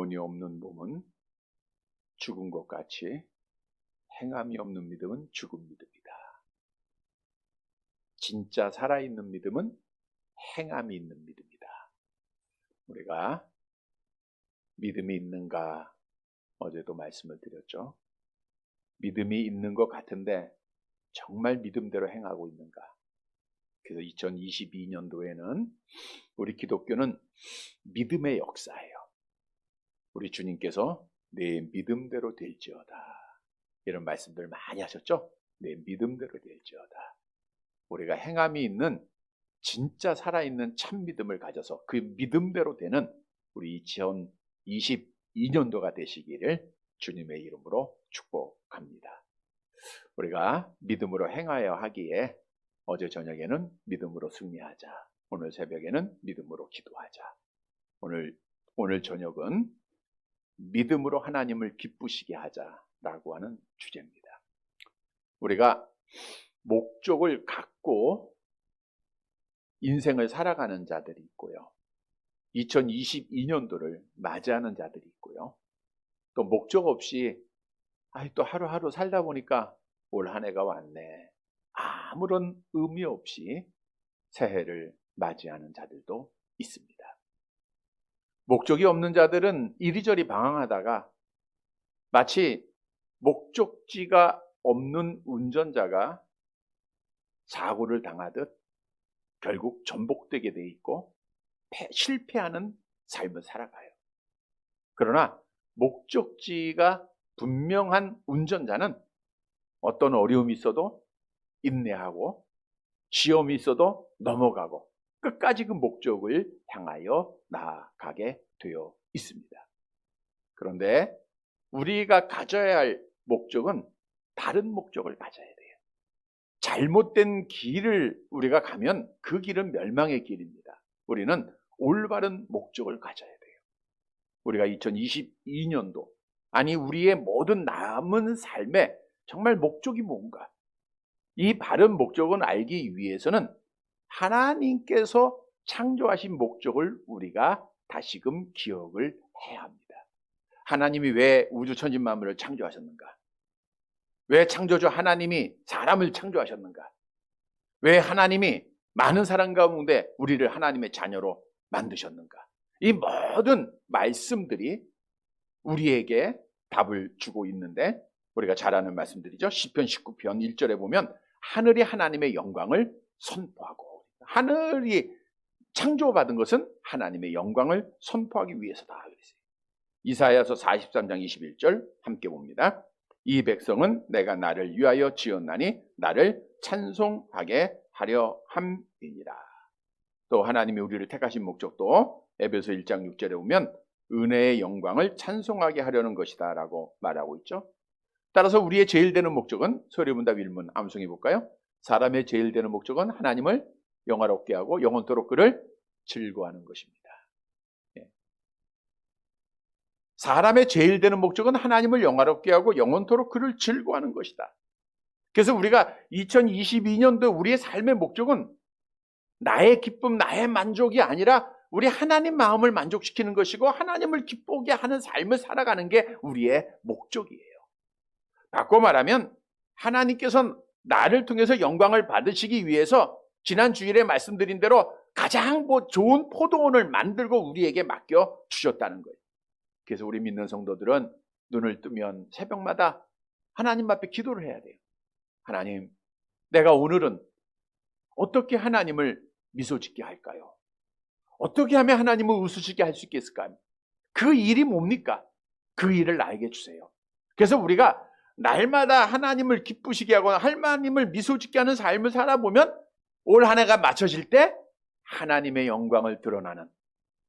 구원이 없는 몸은 죽은 것 같이 행함이 없는 믿음은 죽은 믿음이다. 진짜 살아있는 믿음은 행함이 있는 믿음이다. 우리가 믿음이 있는가? 어제도 말씀을 드렸죠. 믿음이 있는 것 같은데 정말 믿음대로 행하고 있는가? 그래서 2022년도에는 우리 기독교는 믿음의 역사예요. 우리 주님께서 내 믿음대로 될지어다, 이런 말씀들 많이 하셨죠? 내 믿음대로 될지어다. 우리가 행함이 있는 진짜 살아있는 참 믿음을 가져서 그 믿음대로 되는 우리 2022년도가 되시기를 주님의 이름으로 축복합니다. 우리가 믿음으로 행하여 하기에 어제 저녁에는 믿음으로 승리하자, 오늘 새벽에는 믿음으로 기도하자. 오늘 저녁은 믿음으로 하나님을 기쁘시게 하자라고 하는 주제입니다. 우리가 목적을 갖고 인생을 살아가는 자들이 있고요. 2022년도를 맞이하는 자들이 있고요. 또 목적 없이 또 하루하루 살다 보니까 올 한 해가 왔네, 아무런 의미 없이 새해를 맞이하는 자들도 있습니다. 목적이 없는 자들은 이리저리 방황하다가 마치 목적지가 없는 운전자가 사고를 당하듯 결국 전복되게 돼 있고 실패하는 삶을 살아가요. 그러나 목적지가 분명한 운전자는 어떤 어려움이 있어도 인내하고 시험이 있어도 넘어가고 끝까지 그 목적을 향하여 나아가게 되어 있습니다. 그런데 우리가 가져야 할 목적은 다른 목적을 가져야 돼요. 잘못된 길을 우리가 가면 그 길은 멸망의 길입니다. 우리는 올바른 목적을 가져야 돼요. 우리가 2022년도, 아니 우리의 모든 남은 삶에 정말 목적이 뭔가, 이 바른 목적은 알기 위해서는 하나님께서 창조하신 목적을 우리가 다시금 기억을 해야 합니다. 하나님이 왜 우주천지만물을 창조하셨는가? 왜 창조주 하나님이 사람을 창조하셨는가? 왜 하나님이 많은 사람 가운데 우리를 하나님의 자녀로 만드셨는가? 이 모든 말씀들이 우리에게 답을 주고 있는데, 우리가 잘 아는 말씀들이죠. 시편 19편 1절에 보면 하늘이 하나님의 영광을 선포하고, 하늘이 창조받은 것은 하나님의 영광을 선포하기 위해서다 그랬어요. 이사야서 43장 21절 함께 봅니다. 이 백성은 내가 나를 위하여 지었나니 나를 찬송하게 하려 함이니라. 또 하나님이 우리를 택하신 목적도 에베소 1장 6절에 보면 은혜의 영광을 찬송하게 하려는 것이다 라고 말하고 있죠. 따라서 우리의 제일 되는 목적은, 소리문답 1문 암송해 볼까요? 사람의 제일 되는 목적은 하나님을 영화롭게 하고 영원토록 그를 즐거워하는 것입니다. 사람의 제일 되는 목적은 하나님을 영화롭게 하고 영원토록 그를 즐거워하는 것이다. 그래서 우리가 2022년도 우리의 삶의 목적은 나의 기쁨, 나의 만족이 아니라 우리 하나님 마음을 만족시키는 것이고 하나님을 기쁘게 하는 삶을 살아가는 게 우리의 목적이에요. 바꿔 말하면 하나님께서는 나를 통해서 영광을 받으시기 위해서 지난 주일에 말씀드린 대로 가장 좋은 포도원을 만들고 우리에게 맡겨 주셨다는 거예요. 그래서 우리 믿는 성도들은 눈을 뜨면 새벽마다 하나님 앞에 기도를 해야 돼요. 하나님, 내가 오늘은 어떻게 하나님을 미소 짓게 할까요? 어떻게 하면 하나님을 웃으시게 할 수 있겠을까요? 그 일이 뭡니까? 그 일을 나에게 주세요. 그래서 우리가 날마다 하나님을 기쁘시게 하고 하나님을 미소 짓게 하는 삶을 살아보면 올 한 해가 맞춰질 때 하나님의 영광을 드러나는,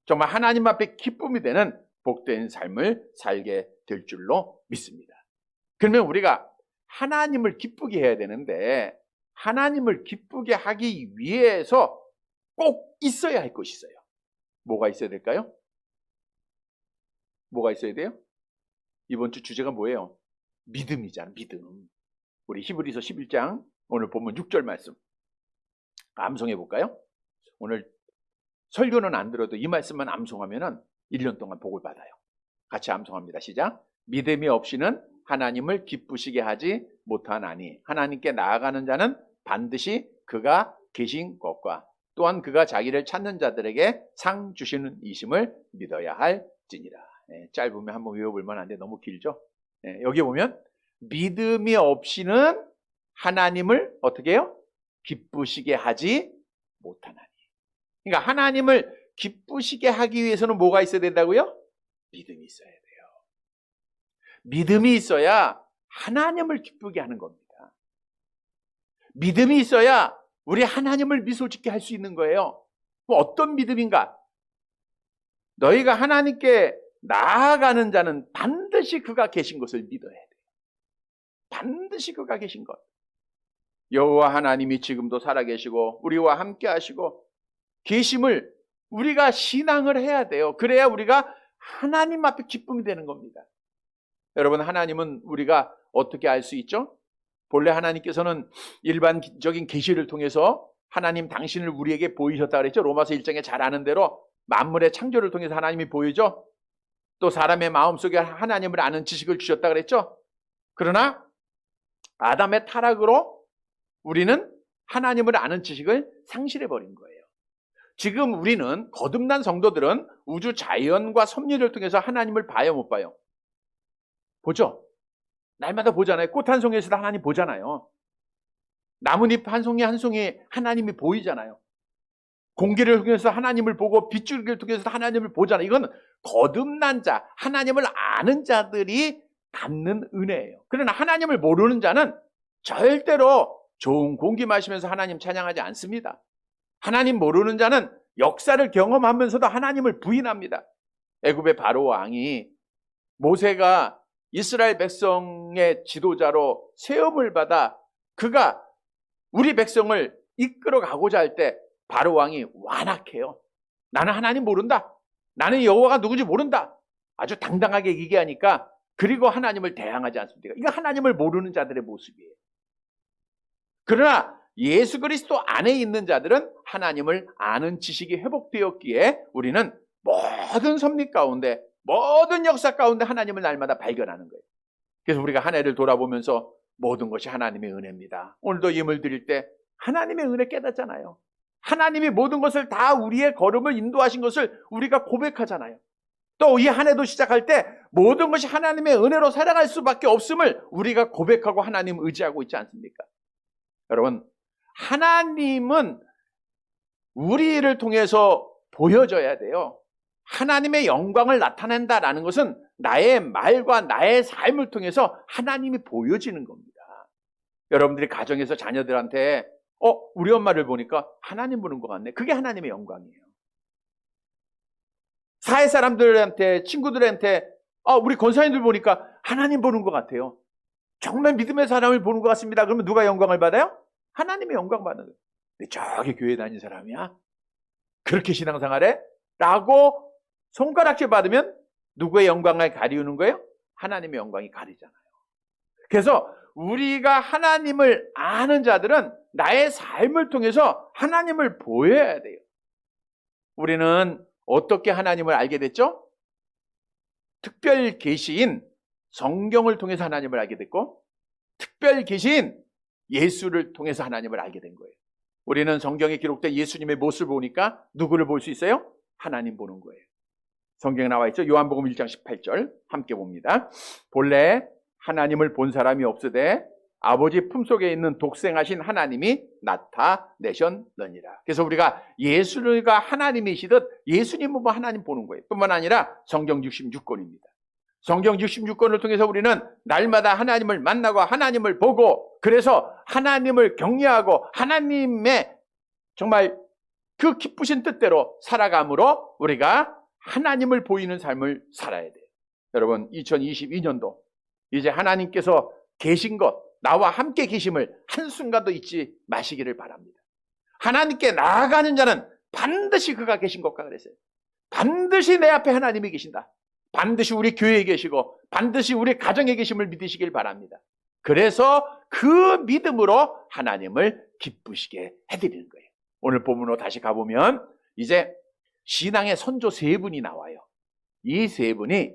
정말 하나님 앞에 기쁨이 되는 복된 삶을 살게 될 줄로 믿습니다. 그러면 우리가 하나님을 기쁘게 해야 되는데, 하나님을 기쁘게 하기 위해서 꼭 있어야 할 것이 있어요. 뭐가 있어야 될까요? 뭐가 있어야 돼요? 이번 주 주제가 뭐예요? 믿음이잖아, 믿음. 우리 히브리서 11장 오늘 본문 6절 말씀 암송해 볼까요? 오늘 설교는 안 들어도 이 말씀만 암송하면은 1년 동안 복을 받아요. 같이 암송합니다. 시작. 믿음이 없이는 하나님을 기쁘시게 하지 못하나니 하나님께 나아가는 자는 반드시 그가 계신 것과 또한 그가 자기를 찾는 자들에게 상 주시는 이심을 믿어야 할지니라. 짧으면 한번 외워볼 만한데 너무 길죠. 여기 보면 믿음이 없이는 하나님을 어떻게 해요? 기쁘시게 하지 못하나니. 그러니까 하나님을 기쁘시게 하기 위해서는 뭐가 있어야 된다고요? 믿음이 있어야 돼요. 믿음이 있어야 하나님을 기쁘게 하는 겁니다. 믿음이 있어야 우리 하나님을 미소 짓게 할 수 있는 거예요. 어떤 믿음인가? 너희가 하나님께 나아가는 자는 반드시 그가 계신 것을 믿어야 돼요. 반드시 그가 계신 것. 여호와 하나님이 지금도 살아계시고 우리와 함께 하시고 계심을 우리가 신앙을 해야 돼요. 그래야 우리가 하나님 앞에 기쁨이 되는 겁니다. 여러분, 하나님은 우리가 어떻게 알 수 있죠? 본래 하나님께서는 일반적인 계시를 통해서 하나님 당신을 우리에게 보이셨다 그랬죠. 로마서 1장에 잘 아는 대로 만물의 창조를 통해서 하나님이 보이죠. 또 사람의 마음속에 하나님을 아는 지식을 주셨다 그랬죠. 그러나 아담의 타락으로 우리는 하나님을 아는 지식을 상실해버린 거예요. 지금 우리는 거듭난 성도들은 우주 자연과 섭리를 통해서 하나님을 봐요, 못 봐요? 보죠. 날마다 보잖아요. 꽃 한 송이에서도 하나님 보잖아요. 나뭇잎 한 송이 한 송이 하나님이 보이잖아요. 공기를 통해서 하나님을 보고 빗줄기를 통해서 하나님을 보잖아요. 이건 거듭난 자, 하나님을 아는 자들이 갖는 은혜예요. 그러나 하나님을 모르는 자는 절대로 좋은 공기 마시면서 하나님 찬양하지 않습니다. 하나님 모르는 자는 역사를 경험하면서도 하나님을 부인합니다. 애굽의 바로 왕이 모세가 이스라엘 백성의 지도자로 세움을 받아 그가 우리 백성을 이끌어 가고자 할 때 바로 왕이 완악해요. 나는 하나님 모른다. 나는 여호와가 누군지 모른다. 아주 당당하게 얘기하니까 그리고 하나님을 대항하지 않습니까? 이거 하나님을 모르는 자들의 모습이에요. 그러나 예수 그리스도 안에 있는 자들은 하나님을 아는 지식이 회복되었기에 우리는 모든 섭리 가운데 모든 역사 가운데 하나님을 날마다 발견하는 거예요. 그래서 우리가 한 해를 돌아보면서 모든 것이 하나님의 은혜입니다. 오늘도 예물 드릴 때 하나님의 은혜 깨닫잖아요. 하나님이 모든 것을 다 우리의 걸음을 인도하신 것을 우리가 고백하잖아요. 또 이 한 해도 시작할 때 모든 것이 하나님의 은혜로 살아갈 수밖에 없음을 우리가 고백하고 하나님 의지하고 있지 않습니까? 여러분, 하나님은 우리를 통해서 보여져야 돼요. 하나님의 영광을 나타낸다라는 것은 나의 말과 나의 삶을 통해서 하나님이 보여지는 겁니다. 여러분들이 가정에서 자녀들한테 우리 엄마를 보니까 하나님 보는 것 같네. 그게 하나님의 영광이에요. 사회 사람들한테, 친구들한테 우리 권사님들 보니까 하나님 보는 것 같아요. 정말 믿음의 사람을 보는 것 같습니다. 그러면 누가 영광을 받아요? 하나님의 영광 받는 거예요. 근데 저기 교회 다니는 사람이야? 그렇게 신앙생활해? 라고 손가락질 받으면 누구의 영광을 가리우는 거예요? 하나님의 영광이 가리잖아요. 그래서 우리가 하나님을 아는 자들은 나의 삶을 통해서 하나님을 보여야 돼요. 우리는 어떻게 하나님을 알게 됐죠? 특별 계시인 성경을 통해서 하나님을 알게 됐고 특별 계시인 예수를 통해서 하나님을 알게 된 거예요. 우리는 성경에 기록된 예수님의 모습을 보니까 누구를 볼 수 있어요? 하나님 보는 거예요. 성경에 나와 있죠. 요한복음 1장 18절 함께 봅니다. 본래 하나님을 본 사람이 없으되 아버지 품속에 있는 독생하신 하나님이 나타내셨느니라. 그래서 우리가 예수가 하나님이시듯 예수님 보면 하나님 보는 거예요. 뿐만 아니라 성경 66권입니다. 성경 66권을 통해서 우리는 날마다 하나님을 만나고 하나님을 보고 그래서 하나님을 경외하고 하나님의 정말 그 기쁘신 뜻대로 살아감으로 우리가 하나님을 보이는 삶을 살아야 돼요. 여러분, 2022년도 이제 하나님께서 계신 것, 나와 함께 계심을 한순간도 잊지 마시기를 바랍니다. 하나님께 나아가는 자는 반드시 그가 계신 것과 그랬어요. 반드시 내 앞에 하나님이 계신다. 반드시 우리 교회에 계시고 반드시 우리 가정에 계심을 믿으시길 바랍니다. 그래서 그 믿음으로 하나님을 기쁘시게 해드리는 거예요. 오늘 본문으로 다시 가보면 이제 신앙의 선조 세 분이 나와요. 이 세 분이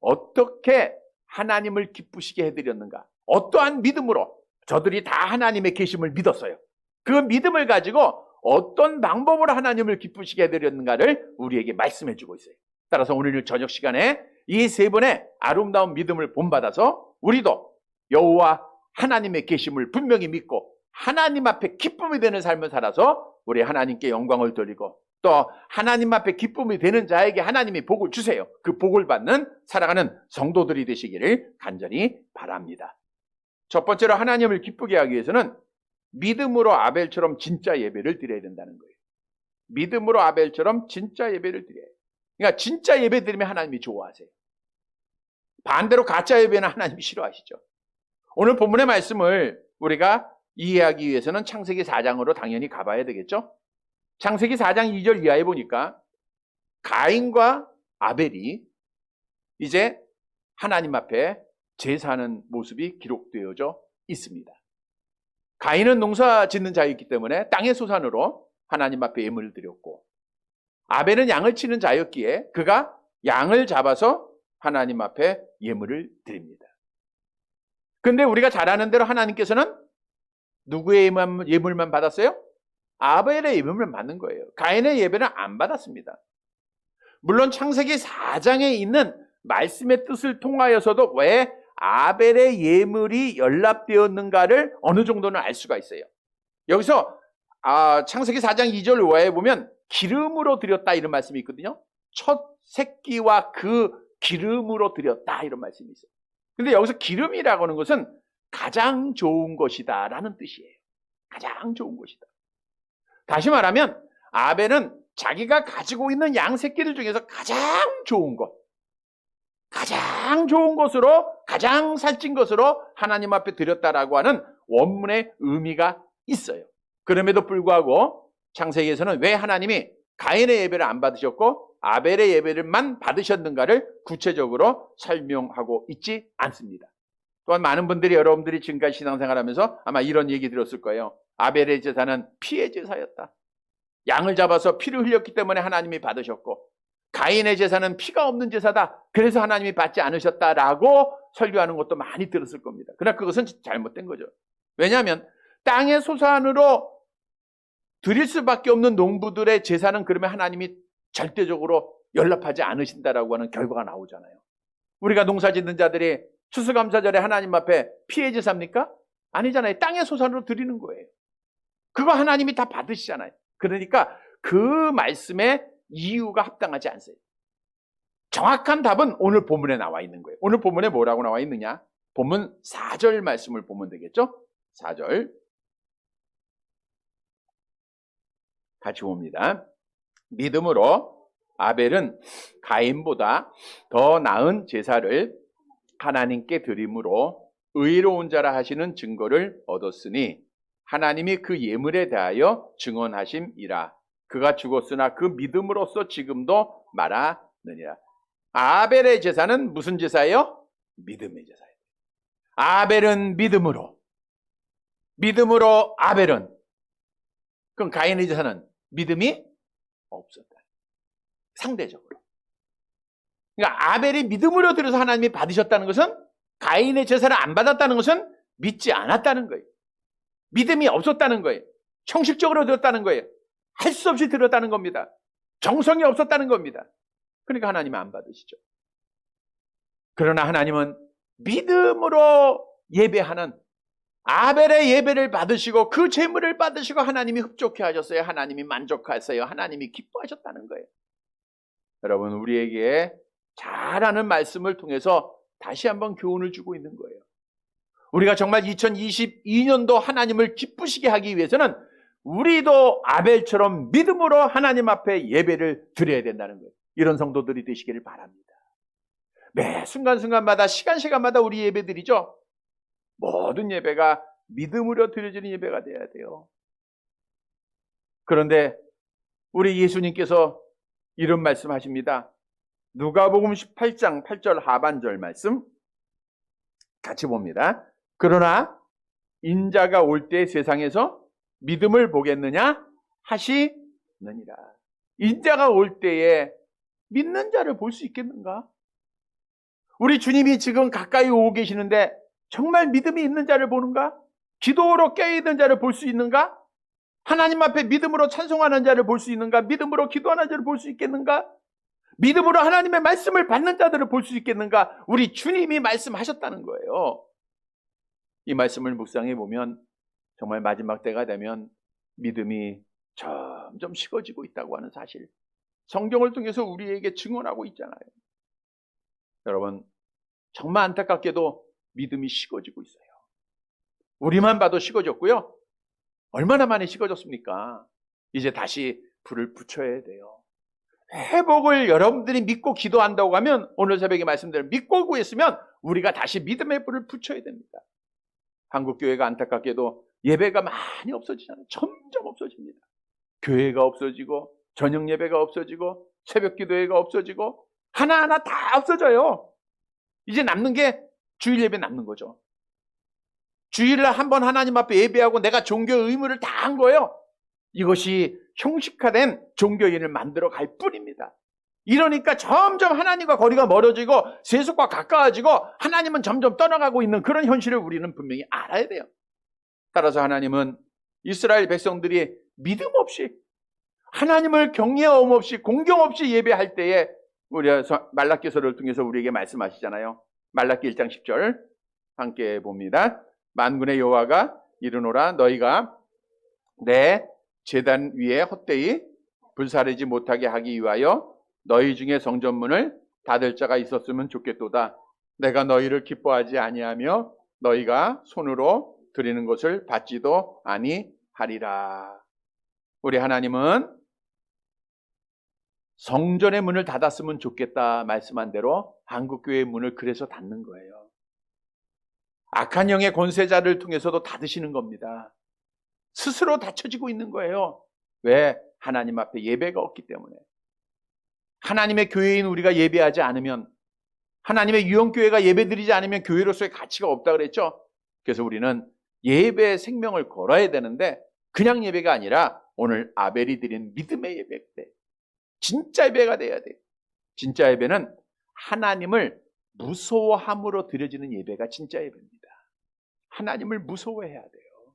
어떻게 하나님을 기쁘시게 해드렸는가? 어떠한 믿음으로 저들이 다 하나님의 계심을 믿었어요. 그 믿음을 가지고 어떤 방법으로 하나님을 기쁘시게 해드렸는가를 우리에게 말씀해 주고 있어요. 따라서 오늘 저녁 시간에 이 세 분의 아름다운 믿음을 본받아서 우리도 여호와 하나님의 계심을 분명히 믿고 하나님 앞에 기쁨이 되는 삶을 살아서 우리 하나님께 영광을 돌리고 또 하나님 앞에 기쁨이 되는 자에게 하나님이 복을 주세요. 그 복을 받는 살아가는 성도들이 되시기를 간절히 바랍니다. 첫 번째로 하나님을 기쁘게 하기 위해서는 믿음으로 아벨처럼 진짜 예배를 드려야 된다는 거예요. 믿음으로 아벨처럼 진짜 예배를 드려야 해요. 그러니까 진짜 예배 드리면 하나님이 좋아하세요. 반대로 가짜 예배는 하나님이 싫어하시죠. 오늘 본문의 말씀을 우리가 이해하기 위해서는 창세기 4장으로 당연히 가봐야 되겠죠. 창세기 4장 2절 이하에 보니까 가인과 아벨이 이제 하나님 앞에 제사하는 모습이 기록되어져 있습니다. 가인은 농사 짓는 자였기 때문에 땅의 소산으로 하나님 앞에 예물을 드렸고, 아벨은 양을 치는 자였기에 그가 양을 잡아서 하나님 앞에 예물을 드립니다. 근데 우리가 잘 아는 대로 하나님께서는 누구의 예물만 받았어요? 아벨의 예물만 받는 거예요. 가인의 예배는 안 받았습니다. 물론 창세기 4장에 있는 말씀의 뜻을 통하여서도 왜 아벨의 예물이 연락되었는가를 어느 정도는 알 수가 있어요. 여기서 창세기 4장 2절 5화에 보면 기름으로 드렸다 이런 말씀이 있거든요. 첫 새끼와 그 기름으로 드렸다 이런 말씀이 있어요. 근데 여기서 기름이라고 하는 것은 가장 좋은 것이다 라는 뜻이에요. 가장 좋은 것이다. 다시 말하면 아벨은 자기가 가지고 있는 양 새끼들 중에서 가장 좋은 것, 가장 좋은 것으로, 가장 살찐 것으로 하나님 앞에 드렸다라고 하는 원문의 의미가 있어요. 그럼에도 불구하고 창세기에서는 왜 하나님이 가인의 예배를 안 받으셨고 아벨의 예배를만 받으셨는가를 구체적으로 설명하고 있지 않습니다. 또한 많은 분들이, 여러분들이 지금까지 신앙생활하면서 아마 이런 얘기 들었을 거예요. 아벨의 제사는 피의 제사였다. 양을 잡아서 피를 흘렸기 때문에 하나님이 받으셨고, 가인의 제사는 피가 없는 제사다. 그래서 하나님이 받지 않으셨다라고 설교하는 것도 많이 들었을 겁니다. 그러나 그것은 잘못된 거죠. 왜냐하면 땅의 소산으로 드릴 수밖에 없는 농부들의 제사는 그러면 하나님이 절대적으로 연락하지 않으신다라고 하는 결과가 나오잖아요. 우리가 농사 짓는 자들이 추수감사절에 하나님 앞에 피의 제사입니까? 아니잖아요. 땅의 소산으로 드리는 거예요. 그거 하나님이 다 받으시잖아요. 그러니까 그 말씀의 이유가 합당하지 않아요. 정확한 답은 오늘 본문에 나와 있는 거예요. 오늘 본문에 뭐라고 나와 있느냐? 본문 4절 말씀을 보면 되겠죠? 4절 같이 봅니다. 믿음으로 아벨은 가인보다 더 나은 제사를 하나님께 드림으로 의로운 자라 하시는 증거를 얻었으니 하나님이 그 예물에 대하여 증언하심이라. 그가 죽었으나 그 믿음으로써 지금도 말하느니라. 아벨의 제사는 무슨 제사예요? 믿음의 제사예요. 아벨은 믿음으로 아벨은, 그럼 가인의 제사는 믿음이 없었다. 상대적으로. 그러니까 아벨이 믿음으로 드려서 하나님이 받으셨다는 것은, 가인의 제사를 안 받았다는 것은 믿지 않았다는 거예요. 믿음이 없었다는 거예요. 형식적으로 드렸다는 거예요. 할 수 없이 드렸다는 겁니다. 정성이 없었다는 겁니다. 그러니까 하나님은 안 받으시죠. 그러나 하나님은 믿음으로 예배하는 아벨의 예배를 받으시고 그 제물을 받으시고 하나님이 흡족해 하셨어요. 하나님이 만족하세요. 하나님이 기뻐하셨다는 거예요. 여러분, 우리에게 잘 아는 말씀을 통해서 다시 한번 교훈을 주고 있는 거예요. 우리가 정말 2022년도 하나님을 기쁘시게 하기 위해서는 우리도 아벨처럼 믿음으로 하나님 앞에 예배를 드려야 된다는 거예요. 이런 성도들이 되시기를 바랍니다. 매 순간순간마다, 시간마다 우리 예배 드리죠. 모든 예배가 믿음으로 드려지는 예배가 돼야 돼요. 그런데 우리 예수님께서 이런 말씀하십니다. 누가복음 18장 8절 하반절 말씀 같이 봅니다. 그러나 인자가 올 때 세상에서 믿음을 보겠느냐 하시느니라. 인자가 올 때에 믿는 자를 볼 수 있겠는가? 우리 주님이 지금 가까이 오고 계시는데 정말 믿음이 있는 자를 보는가? 기도로 깨어있는 자를 볼 수 있는가? 하나님 앞에 믿음으로 찬송하는 자를 볼 수 있는가? 믿음으로 기도하는 자를 볼 수 있겠는가? 믿음으로 하나님의 말씀을 받는 자들을 볼 수 있겠는가? 우리 주님이 말씀하셨다는 거예요. 이 말씀을 묵상해 보면 정말 마지막 때가 되면 믿음이 점점 식어지고 있다고 하는 사실, 성경을 통해서 우리에게 증언하고 있잖아요. 여러분, 정말 안타깝게도 믿음이 식어지고 있어요. 우리만 봐도 식어졌고요. 얼마나 많이 식어졌습니까? 이제 다시 불을 붙여야 돼요. 회복을 여러분들이 믿고 기도한다고 하면, 오늘 새벽에 말씀드린 믿고 구했으면 우리가 다시 믿음의 불을 붙여야 됩니다. 한국교회가 안타깝게도 예배가 많이 없어지잖아요. 점점 없어집니다. 교회가 없어지고, 저녁 예배가 없어지고, 새벽 기도회가 없어지고, 하나하나 다 없어져요. 이제 남는 게 주일 예배 남는 거죠. 주일날 한번 하나님 앞에 예배하고 내가 종교의 의무를 다 한 거예요. 이것이 형식화된 종교인을 만들어 갈 뿐입니다. 이러니까 점점 하나님과 거리가 멀어지고 세속과 가까워지고 하나님은 점점 떠나가고 있는 그런 현실을 우리는 분명히 알아야 돼요. 따라서 하나님은 이스라엘 백성들이 믿음 없이, 하나님을 경외함 없이, 공경 없이 예배할 때에 우리가 말라기서를 통해서 우리에게 말씀하시잖아요. 말라기 1장 10절 함께 봅니다. 만군의 여호와가 이르노라, 너희가 내 제단 위에 헛되이 불사르지 못하게 하기 위하여 너희 중에 성전문을 닫을 자가 있었으면 좋겠도다. 내가 너희를 기뻐하지 아니하며 너희가 손으로 드리는 것을 받지도 아니하리라. 우리 하나님은 성전의 문을 닫았으면 좋겠다 말씀한 대로 한국교회의 문을 그래서 닫는 거예요. 악한 영의 권세자를 통해서도 닫으시는 겁니다. 스스로 닫혀지고 있는 거예요. 왜? 하나님 앞에 예배가 없기 때문에. 하나님의 교회인 우리가 예배하지 않으면, 하나님의 유형교회가 예배드리지 않으면 교회로서의 가치가 없다 그랬죠. 그래서 우리는 예배의 생명을 걸어야 되는데 그냥 예배가 아니라 오늘 아벨이 드린 믿음의 예배 때 진짜 예배가 돼야 돼요. 진짜 예배는 하나님을 무서워함으로 드려지는 예배가 진짜 예배입니다. 하나님을 무서워해야 돼요.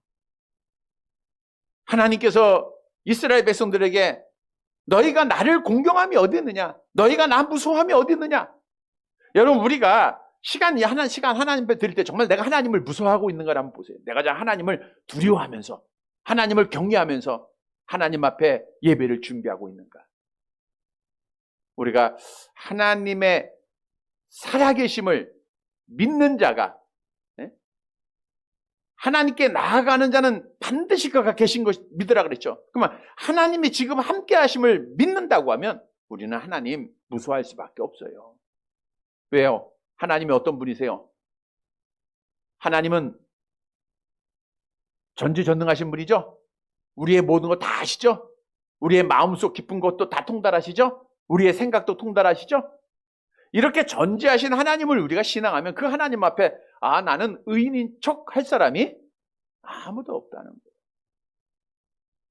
하나님께서 이스라엘 백성들에게 너희가 나를 공경함이 어디 있느냐? 너희가 나 무서워함이 어디 있느냐? 여러분, 우리가 시간 하나님 앞에 드릴 때 정말 내가 하나님을 무서워하고 있는가 한번 보세요. 내가 하나님을 두려워하면서, 하나님을 경외하면서 하나님 앞에 예배를 준비하고 있는가? 우리가 하나님의 살아계심을 믿는 자가, 하나님께 나아가는 자는 반드시 그가 계신 것을 믿으라 그랬죠. 그러면 하나님이 지금 함께 하심을 믿는다고 하면 우리는 하나님 무서워할 수밖에 없어요. 왜요? 하나님이 어떤 분이세요? 하나님은 전지전능하신 분이죠. 우리의 모든 거 다 아시죠? 우리의 마음속 깊은 것도 다 통달하시죠? 우리의 생각도 통달하시죠? 이렇게 전지하신 하나님을 우리가 신앙하면 그 하나님 앞에 나는 의인인 척 할 사람이 아무도 없다는 거예요.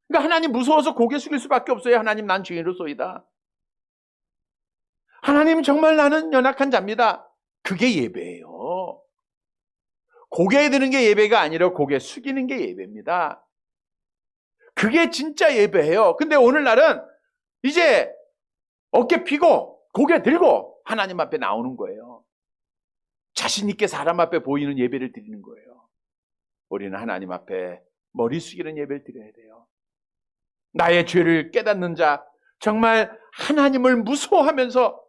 그러니까 하나님 무서워서 고개 숙일 수밖에 없어요. 하나님, 난 죄인으로소이다. 하나님, 정말 나는 연약한 자입니다. 그게 예배예요. 고개 드는 게 예배가 아니라 고개 숙이는 게 예배입니다. 그게 진짜 예배예요. 근데 오늘날은 이제 어깨 펴고 고개 들고 하나님 앞에 나오는 거예요. 자신 있게 사람 앞에 보이는 예배를 드리는 거예요. 우리는 하나님 앞에 머리 숙이는 예배를 드려야 돼요. 나의 죄를 깨닫는 자, 정말 하나님을 무서워하면서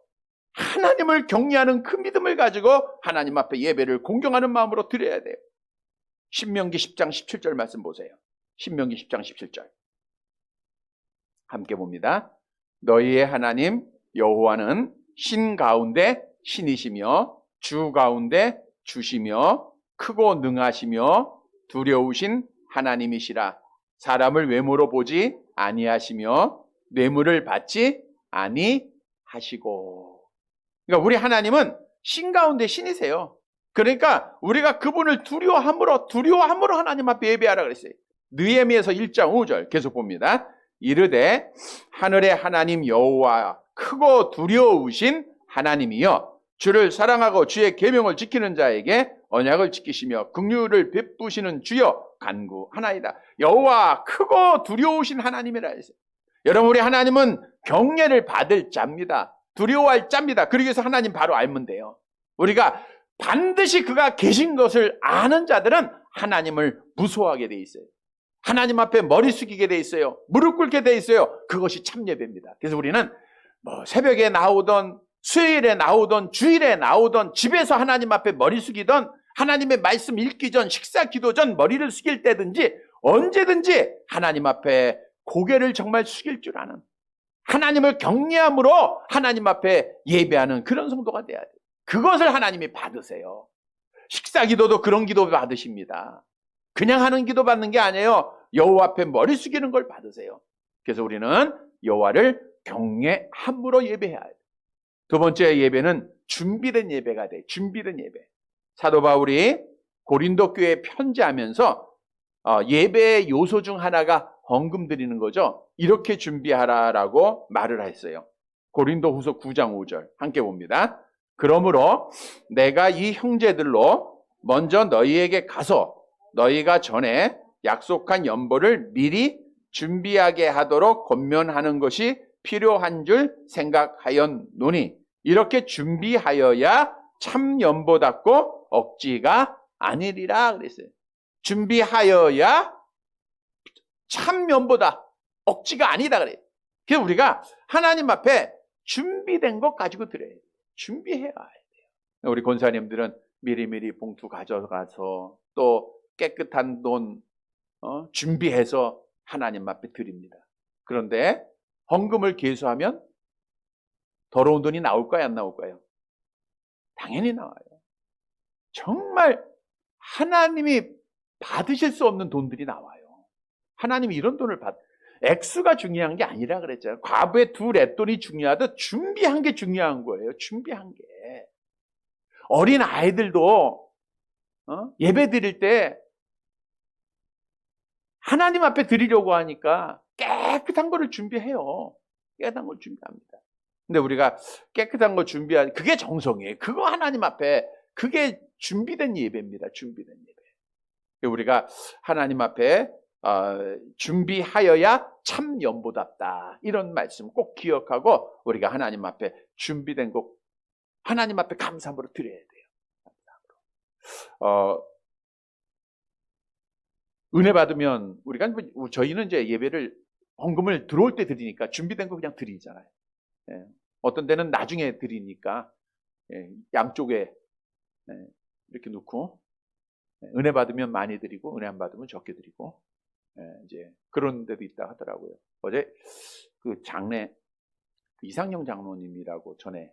하나님을 경외하는 그 믿음을 가지고 하나님 앞에 예배를 공경하는 마음으로 드려야 돼요. 신명기 10장 17절 말씀 보세요. 신명기 10장 17절 함께 봅니다. 너희의 하나님 여호와는 신 가운데 신이시며 주 가운데 주시며 크고 능하시며 두려우신 하나님이시라. 사람을 외모로 보지 아니하시며 뇌물을 받지 아니하시고. 그러니까 우리 하나님은 신 가운데 신이세요. 그러니까 우리가 그분을 두려워함으로 하나님 앞에 예배하라 그랬어요. 느헤미야서 1장 5절 계속 봅니다. 이르되 하늘의 하나님 여호와 크고 두려우신 하나님이여 주를 사랑하고 주의 계명을 지키는 자에게 언약을 지키시며 긍휼을 베푸시는 주여 간구하나이다. 여호와 크고 두려우신 하나님이라 했어요. 여러분, 우리 하나님은 경외를 받을 자입니다. 두려워할 자입니다. 그러기 위해서 하나님 바로 알면 돼요. 우리가 반드시 그가 계신 것을 아는 자들은 하나님을 무서워하게 돼 있어요. 하나님 앞에 머리 숙이게 돼 있어요. 무릎 꿇게 돼 있어요. 그것이 참 예배입니다. 그래서 우리는 새벽에 나오던, 수요일에 나오던, 주일에 나오던, 집에서 하나님 앞에 머리 숙이던, 하나님의 말씀 읽기 전, 식사 기도 전 머리를 숙일 때든지 언제든지 하나님 앞에 고개를 정말 숙일 줄 아는, 하나님을 경외함으로 하나님 앞에 예배하는 그런 성도가 돼야 돼요. 그것을 하나님이 받으세요. 식사 기도도 그런 기도 받으십니다. 그냥 하는 기도 받는 게 아니에요. 여호와 앞에 머리 숙이는 걸 받으세요. 그래서 우리는 여호와를 경외함으로 예배해야 해요. 두 번째 예배는 준비된 예배가 돼. 준비된 예배. 사도 바울이 고린도 교회에 편지하면서 예배의 요소 중 하나가 헌금 드리는 거죠. 이렇게 준비하라라고 말을 했어요. 고린도 후서 9장 5절 함께 봅니다. 그러므로 내가 이 형제들로 먼저 너희에게 가서 너희가 전에 약속한 연보를 미리 준비하게 하도록 권면하는 것이 필요한 줄 생각하였노니 이렇게 준비하여야 참 연보답고 억지가 아니리라 그랬어요. 준비하여야 참 연보다, 억지가 아니다 그래요. 그래서 우리가 하나님 앞에 준비된 것 가지고 드려야 돼요. 준비해야 돼요. 우리 권사님들은 미리미리 봉투 가져가서 또 깨끗한 돈 준비해서 하나님 앞에 드립니다. 그런데 헌금을 계수하면 더러운 돈이 나올까요? 안 나올까요? 당연히 나와요. 정말 하나님이 받으실 수 없는 돈들이 나와요. 하나님이 이런 돈을 액수가 중요한 게 아니라 그랬잖아요. 과부의 두 렛돈이 중요하듯 준비한 게 중요한 거예요. 준비한 게. 어린 아이들도 예배 드릴 때 하나님 앞에 드리려고 하니까 깨끗한 거를 준비해요. 깨끗한 걸 준비합니다. 근데 우리가 깨끗한 거 준비하는 그게 정성이에요. 그거 하나님 앞에 그게 준비된 예배입니다. 준비된 예배. 우리가 하나님 앞에 준비하여야 참 연보답다. 이런 말씀 꼭 기억하고 우리가 하나님 앞에 준비된 것 하나님 앞에 감사함으로 드려야 돼요. 감사함으로. 은혜 받으면 저희는 이제 예배를 헌금을 들어올 때 드리니까 준비된 거 그냥 드리잖아요. 예. 어떤 데는 나중에 드리니까 양쪽에 이렇게 놓고 은혜 받으면 많이 드리고 은혜 안 받으면 적게 드리고 이제 그런 데도 있다 하더라고요. 어제 그 장례 이상영 장로님이라고 전에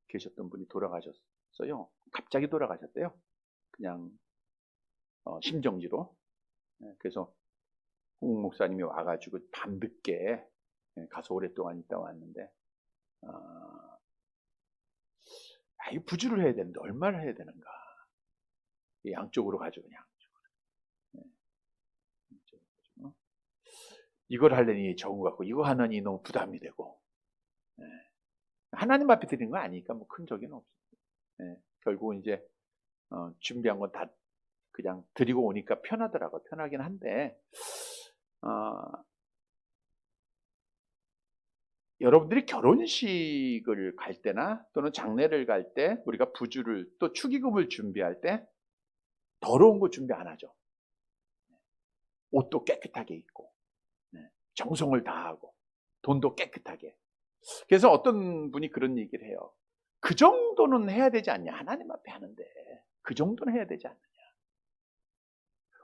계셨던 분이 돌아가셨어요. 갑자기 돌아가셨대요. 그냥 심정지로. 그래서 홍 목사님이 와가지고 밤늦게 가서 오랫동안 있다 왔는데 이 부주를 해야 되는데 얼마나 해야 되는가. 양쪽으로 가지고 양쪽으로. 이걸 하려니 적은 것 같고 이거 하느니 너무 부담이 되고 하나님 앞에 드리는 거 아니니까 뭐 큰 적은 없어요. 결국은 이제 준비한 건 다 그냥 드리고 오니까 편하더라고요. 편하긴 한데 여러분들이 결혼식을 갈 때나 또는 장례를 갈 때 우리가 부주를 또 축의금을 준비할 때 더러운 거 준비 안 하죠. 옷도 깨끗하게 입고 정성을 다하고 돈도 깨끗하게. 그래서 어떤 분이 그런 얘기를 해요. 그 정도는 해야 되지 않냐. 하나님 앞에 하는데 그 정도는 해야 되지 않느냐.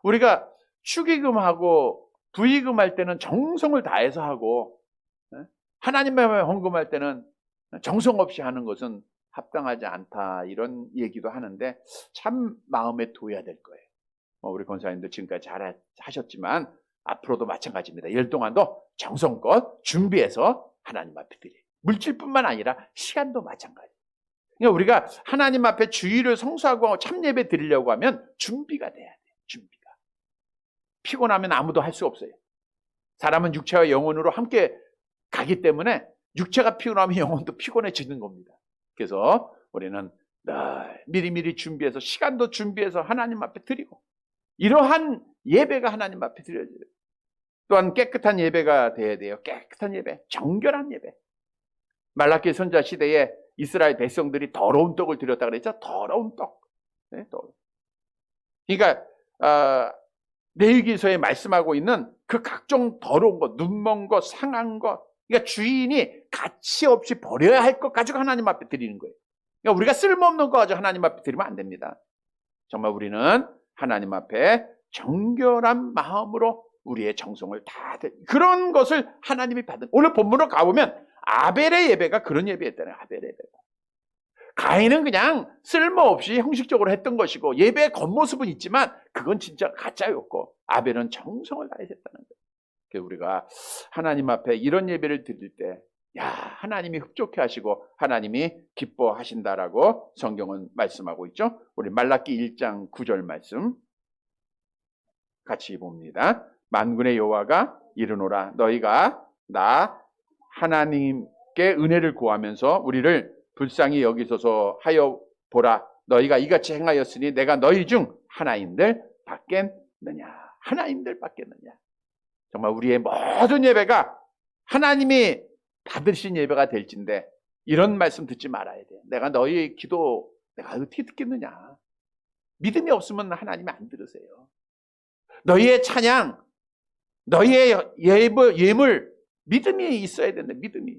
우리가 축의금하고 부의금 할 때는 정성을 다해서 하고 하나님 앞에 헌금할 때는 정성 없이 하는 것은 합당하지 않다. 이런 얘기도 하는데 참 마음에 둬야 될 거예요. 우리 권사님들 지금까지 잘 하셨지만 앞으로도 마찬가지입니다. 1년 동안도 정성껏 준비해서 하나님 앞에 드려요. 물질뿐만 아니라 시간도 마찬가지. 그러니까 우리가 하나님 앞에 주일을 성수하고 참 예배 드리려고 하면 준비가 돼야 돼요. 준비가. 피곤하면 아무도 할 수 없어요. 사람은 육체와 영혼으로 함께 가기 때문에 육체가 피곤하면 영혼도 피곤해지는 겁니다. 그래서 우리는 늘 미리미리 준비해서 시간도 준비해서 하나님 앞에 드리고 이러한 예배가 하나님 앞에 드려져요. 또한 깨끗한 예배가 돼야 돼요. 깨끗한 예배, 정결한 예배. 말라기 선지자 시대에 이스라엘 백성들이 더러운 떡을 드렸다 그랬죠. 더러운 떡. 네, 그러니까 레위기서에 말씀하고 있는 그 각종 더러운 것, 눈먼 것, 상한 것, 그러니까 주인이 가치 없이 버려야 할 것 가지고 하나님 앞에 드리는 거예요. 그러니까 우리가 쓸모없는 거 가지고 하나님 앞에 드리면 안 됩니다. 정말 우리는 하나님 앞에 정결한 마음으로 우리의 정성을 다 그런 것을 하나님이 받은. 오늘 본문으로 가보면 아벨의 예배가 그런 예배였잖아요. 아벨의 예배가. 가인은 그냥 쓸모없이 형식적으로 했던 것이고 예배의 겉모습은 있지만 그건 진짜 가짜였고 아벨은 정성을 다했다는 거예요. 그래서 우리가 하나님 앞에 이런 예배를 드릴 때 하나님이 흡족해 하시고 하나님이 기뻐하신다라고 성경은 말씀하고 있죠. 우리 말라기 1장 9절 말씀 같이 봅니다. 만군의 여호와가 이르노라 너희가 나 하나님께 은혜를 구하면서 우리를 불쌍히 여기소서 하여 보라. 너희가 이같이 행하였으니 내가 너희 중 하나인들 받겠느냐. 하나인들 받겠느냐. 정말 우리의 모든 예배가 하나님이 받으신 예배가 될진데 이런 말씀 듣지 말아야 돼요. 내가 너희의 기도 내가 어떻게 듣겠느냐. 믿음이 없으면 하나님이 안 들으세요. 너희의 찬양, 너희의 예물 믿음이 있어야 된다. 믿음이.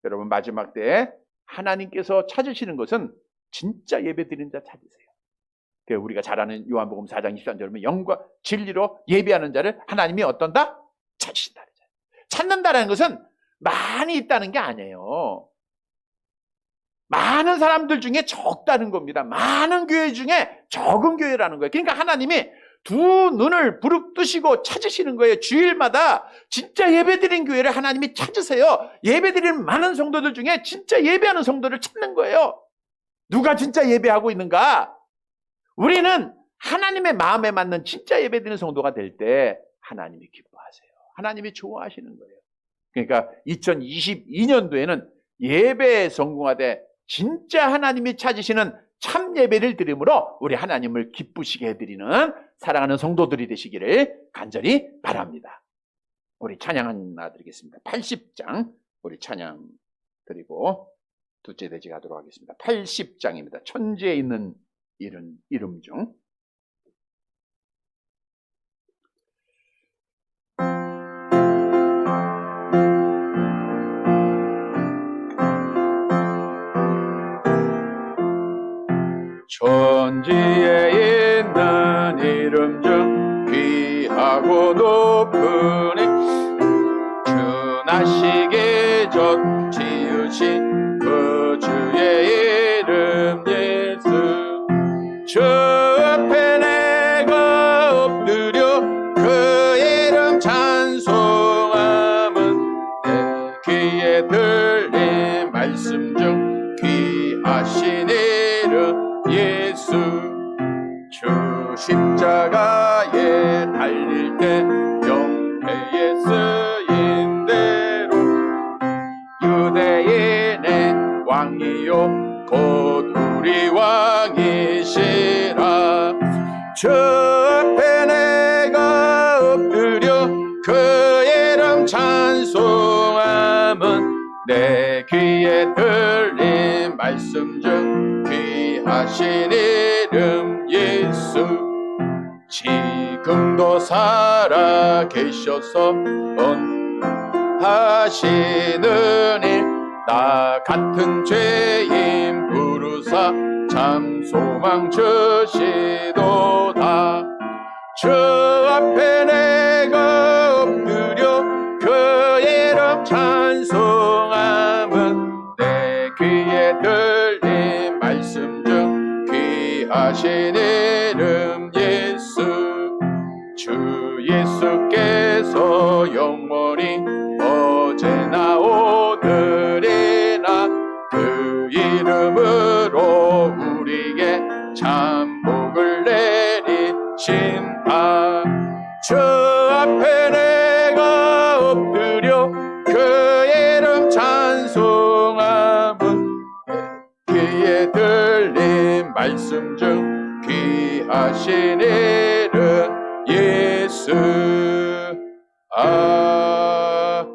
여러분 마지막 때에 하나님께서 찾으시는 것은 진짜 예배드리는 자 찾으세요. 그래서 우리가 잘 아는 요한복음 4장 23절에 영과 진리로 예배하는 자를 하나님이 어떤다? 찾으신다. 찾는다는 것은 많이 있다는 게 아니에요. 많은 사람들 중에 적다는 겁니다. 많은 교회 중에 적은 교회라는 거예요. 그러니까 하나님이 두 눈을 부릅뜨시고 찾으시는 거예요. 주일마다 진짜 예배드린 교회를 하나님이 찾으세요. 예배드리는 많은 성도들 중에 진짜 예배하는 성도를 찾는 거예요. 누가 진짜 예배하고 있는가? 우리는 하나님의 마음에 맞는 진짜 예배드리는 성도가 될 때 하나님이 기뻐하세요. 하나님이 좋아하시는 거예요. 그러니까 2022년도에는 예배에 성공하되 진짜 하나님이 찾으시는 참 예배를 드림으로 우리 하나님을 기쁘시게 해드리는 사랑하는 성도들이 되시기를 간절히 바랍니다. 우리 찬양 하나 드리겠습니다. 80장 우리 찬양 드리고 둘째 대지 가도록 하겠습니다. 80장입니다. 천지에 있는 이름 중 천지에 있는 이름 중 귀하고 높으니 주나시게 젖 지으신 그 주의 이름 예수. 주 앞에 내가 엎드려 그 이름 찬송함은 내 귀에 들린 말씀 중 귀하신 이름 예수. 주 십자가에 달릴 때 영패에 쓰인 대로 유대인의 왕이요 곧 우리 왕이시라. 주 앞에 내가 엎드려 그 이름 찬송함은 내 귀에 들린 말씀 중 귀하신 이름 예수. 지금도 살아 계셔서 하시는 일 나 같은 죄인 부르사 참 소망 주시도다. 주 앞에 내가 엎드려 그 이름 찬송함은 내 귀에 들린 말씀 중 귀하신 이름 예수. 주 예수께서 영원히 어제나 오늘이나 그 이름으로 우리에게 참 복을 내리신다. 주 앞에 내가 엎드려 그 이름 찬송함은 귀에 말씀 중 귀하신 이름 예수. 아멘.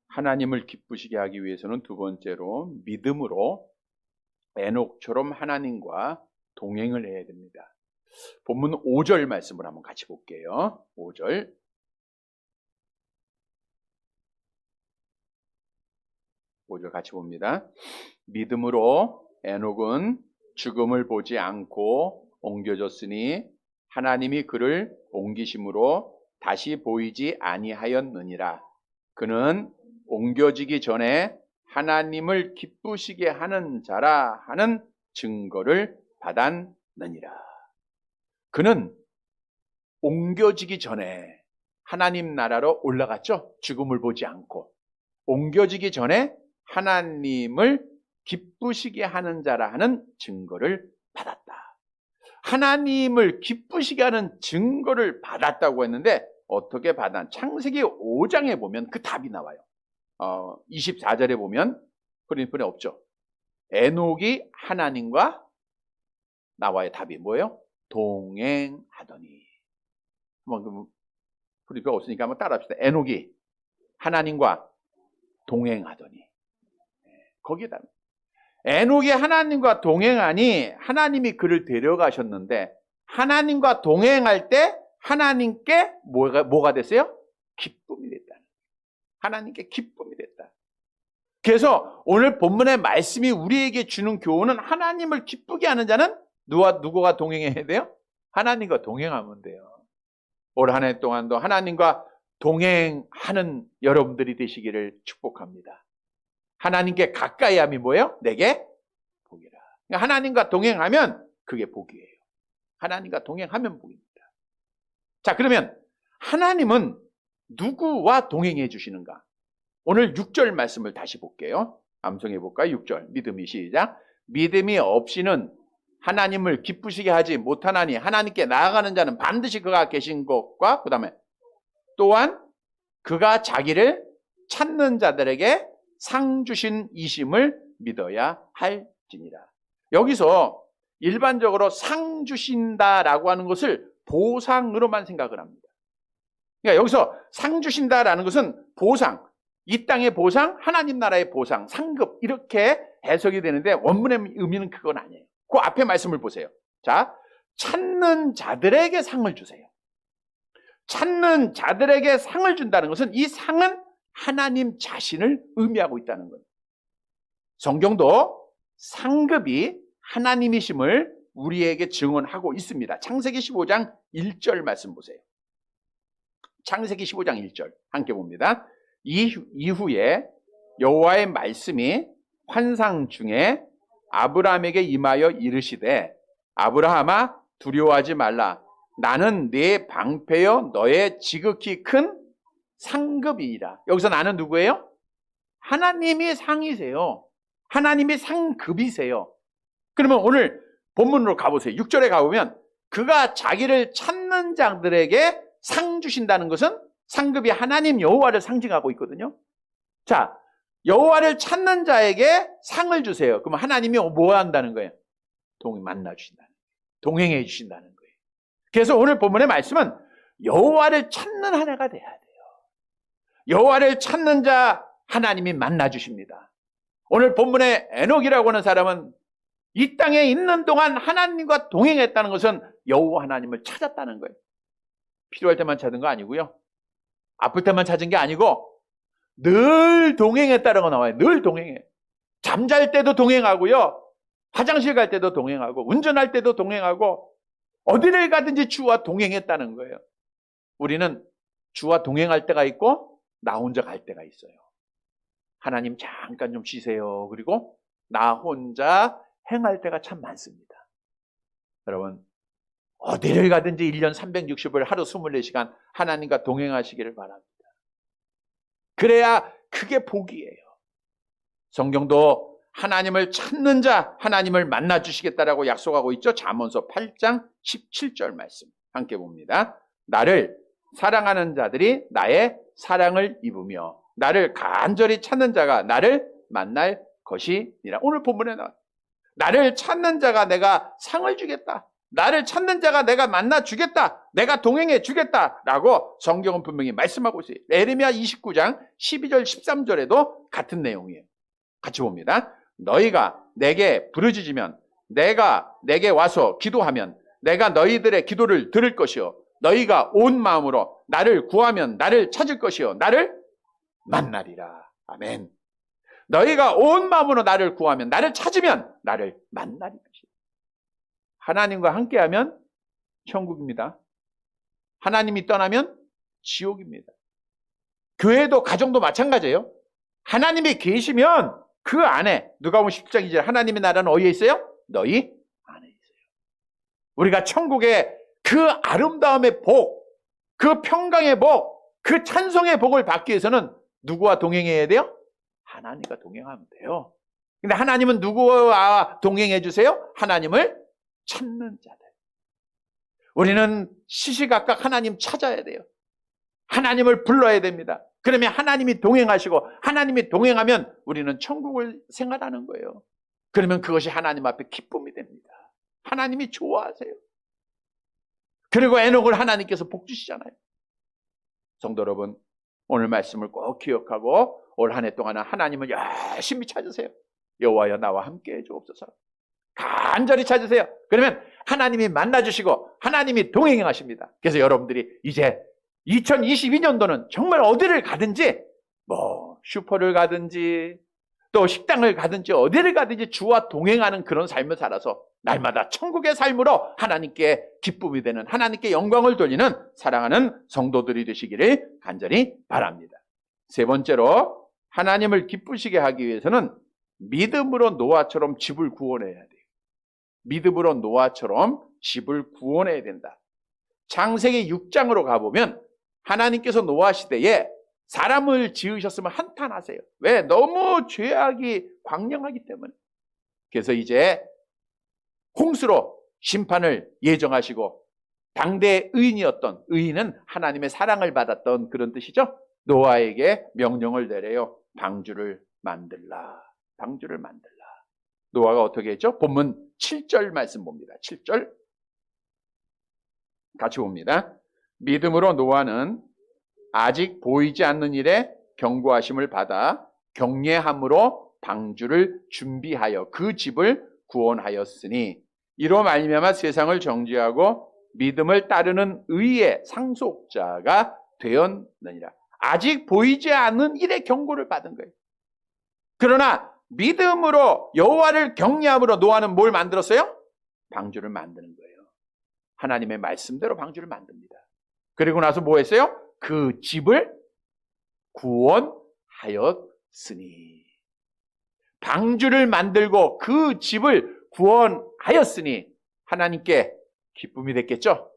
하나님을 기쁘시게 하기 위해서는 두 번째로 믿음으로 에녹처럼 하나님과 동행을 해야 됩니다. 본문 5절 말씀을 한번 같이 볼게요. 5절. 같이 봅니다. 믿음으로 에녹은 죽음을 보지 않고 옮겨졌으니 하나님이 그를 옮기심으로 다시 보이지 아니하였느니라. 그는 옮겨지기 전에 하나님을 기쁘시게 하는 자라 하는 증거를 받았느니라. 그는 옮겨지기 전에 하나님 나라로 올라갔죠. 죽음을 보지 않고. 옮겨지기 전에 하나님을 기쁘시게 하는 자라 하는 증거를 받았다. 하나님을 기쁘시게 하는 증거를 받았다고 했는데 어떻게 받았나? 창세기 5장에 보면 그 답이 나와요. 24절에 보면 프린트에 없죠. 에녹이 하나님과 나와의 답이 뭐예요? 동행하더니. 한번 프린트가 없으니까 한번 따라합시다. 에녹이 하나님과 동행하더니. 거기에다 에녹이 하나님과 동행하니 하나님이 그를 데려가셨는데 하나님과 동행할 때 하나님께 뭐가 됐어요? 기쁨이 됐다. 하나님께 기쁨이 됐다. 그래서 오늘 본문의 말씀이 우리에게 주는 교훈은 하나님을 기쁘게 하는 자는 누구가 동행해야 돼요? 하나님과 동행하면 돼요. 올 한 해 동안도 하나님과 동행하는 여러분들이 되시기를 축복합니다. 하나님께 가까이 함이 뭐예요? 내게 복이라. 그러니까 하나님과 동행하면 그게 복이에요. 하나님과 동행하면 복입니다. 자, 그러면 하나님은 누구와 동행해 주시는가? 오늘 6절 말씀을 다시 볼게요. 암송해 볼까요? 6절. 믿음이 시작. 믿음이 없이는 하나님을 기쁘시게 하지 못하나니 하나님께 나아가는 자는 반드시 그가 계신 것과 그 다음에 또한 그가 자기를 찾는 자들에게 상 주신 이심을 믿어야 할지니라. 여기서 일반적으로 상 주신다라고 하는 것을 보상으로만 생각을 합니다. 그러니까 여기서 상 주신다라는 것은 보상, 이 땅의 보상, 하나님 나라의 보상, 상급 이렇게 해석이 되는데 원문의 의미는 그건 아니에요. 그 앞에 말씀을 보세요. 자, 찾는 자들에게 상을 주세요. 찾는 자들에게 상을 준다는 것은 이 상은 하나님 자신을 의미하고 있다는 거예요. 성경도 상급이 하나님이심을 우리에게 증언하고 있습니다. 창세기 15장 1절 말씀 보세요. 창세기 15장 1절 함께 봅니다. 이후에 여호와의 말씀이 환상 중에 아브라함에게 임하여 이르시되 아브라함아 두려워하지 말라. 나는 네 방패여 너의 지극히 큰 상급이니라. 여기서 나는 누구예요? 하나님이 상이세요. 하나님이 상급이세요. 그러면 오늘 본문으로 가보세요. 6절에 가보면 그가 자기를 찾는 자들에게 상 주신다는 것은 상급이 하나님 여호와를 상징하고 있거든요. 자, 여호와를 찾는 자에게 상을 주세요. 그러면 하나님이 뭐 한다는 거예요? 만나 주신다는 거예요. 동행해 주신다는 거예요. 그래서 오늘 본문의 말씀은 여호와를 찾는 한 해가 돼야 돼요. 여호와를 찾는 자 하나님이 만나 주십니다. 오늘 본문의 에녹이라고 하는 사람은 이 땅에 있는 동안 하나님과 동행했다는 것은 여호와 하나님을 찾았다는 거예요. 필요할 때만 찾은 거 아니고요. 아플 때만 찾은 게 아니고 늘 동행했다라고 나와요. 늘 동행해. 잠잘 때도 동행하고요. 화장실 갈 때도 동행하고 운전할 때도 동행하고 어디를 가든지 주와 동행했다는 거예요. 우리는 주와 동행할 때가 있고 나 혼자 갈 때가 있어요. 하나님 잠깐 좀 쉬세요. 그리고 나 혼자 행할 때가 참 많습니다. 여러분 어디를 가든지 1년 360일 하루 24시간 하나님과 동행하시기를 바랍니다. 그래야 그게 복이에요. 성경도 하나님을 찾는 자 하나님을 만나 주시겠다라고 약속하고 있죠. 잠언서 8장 17절 말씀 함께 봅니다. 나를 사랑하는 자들이 나의 사랑을 입으며 나를 간절히 찾는 자가 나를 만날 것이니라. 오늘 본문에 나와 나를 찾는 자가 내가 상을 주겠다. 나를 찾는 자가 내가 만나 주겠다. 내가 동행해 주겠다라고 성경은 분명히 말씀하고 있어요. 에레미야 29장 12절 13절에도 같은 내용이에요. 같이 봅니다. 너희가 내게 부르짖으면 내가 내게 와서 기도하면 내가 너희들의 기도를 들을 것이요 너희가 온 마음으로 나를 구하면 나를 찾을 것이요 나를 만나리라. 아멘. 너희가 온 마음으로 나를 구하면 나를 찾으면 나를 만나리라. 하나님과 함께하면 천국입니다. 하나님이 떠나면 지옥입니다. 교회도 가정도 마찬가지예요. 하나님이 계시면 그 안에 누가복음 10장 2절 하나님의 나라는 어디에 있어요? 너희 안에 있어요. 우리가 천국의 그 아름다움의 복, 그 평강의 복, 그 찬송의 복을 받기 위해서는 누구와 동행해야 돼요? 하나님과 동행하면 돼요. 근데 하나님은 누구와 동행해 주세요? 하나님을 찾는 자들. 우리는 시시각각 하나님 찾아야 돼요. 하나님을 불러야 됩니다. 그러면 하나님이 동행하시고 하나님이 동행하면 우리는 천국을 생활하는 거예요. 그러면 그것이 하나님 앞에 기쁨이 됩니다. 하나님이 좋아하세요. 그리고 에녹을 하나님께서 복 주시잖아요. 성도 여러분, 오늘 말씀을 꼭 기억하고 올 한 해 동안은 하나님을 열심히 찾으세요. 여호와여 나와 함께해 주옵소서. 간절히 찾으세요. 그러면 하나님이 만나주시고 하나님이 동행하십니다. 그래서 여러분들이 이제 2022년도는 정말 어디를 가든지 슈퍼를 가든지 또 식당을 가든지 어디를 가든지 주와 동행하는 그런 삶을 살아서 날마다 천국의 삶으로 하나님께 기쁨이 되는 하나님께 영광을 돌리는 사랑하는 성도들이 되시기를 간절히 바랍니다. 세 번째로 하나님을 기쁘시게 하기 위해서는 믿음으로 노아처럼 집을 구원해야 돼요. 믿음으로 노아처럼 집을 구원해야 된다. 창세기 6장으로 가보면 하나님께서 노아 시대에 사람을 지으셨으면 한탄하세요. 왜? 너무 죄악이 광량하기 때문에. 그래서 이제 홍수로 심판을 예정하시고 당대 의인이었던 의인은 하나님의 사랑을 받았던 그런 뜻이죠. 노아에게 명령을 내려요. 방주를 만들라. 방주를 만들라. 노아가 어떻게 했죠? 본문 7절 말씀 봅니다. 7절 같이 봅니다. 믿음으로 노아는 아직 보이지 않는 일에 경고하심을 받아 경례함으로 방주를 준비하여 그 집을 구원하였으니 이로 말미암아 세상을 정죄하고 믿음을 따르는 의의 상속자가 되었느니라. 아직 보이지 않는 일의 경고를 받은 거예요. 그러나 믿음으로 여호와를 경외함으로 노아는 뭘 만들었어요? 방주를 만드는 거예요. 하나님의 말씀대로 방주를 만듭니다. 그리고 나서 뭐 했어요? 그 집을 구원하였으니. 방주를 만들고 그 집을 구원하였으니 하나님께 기쁨이 됐겠죠?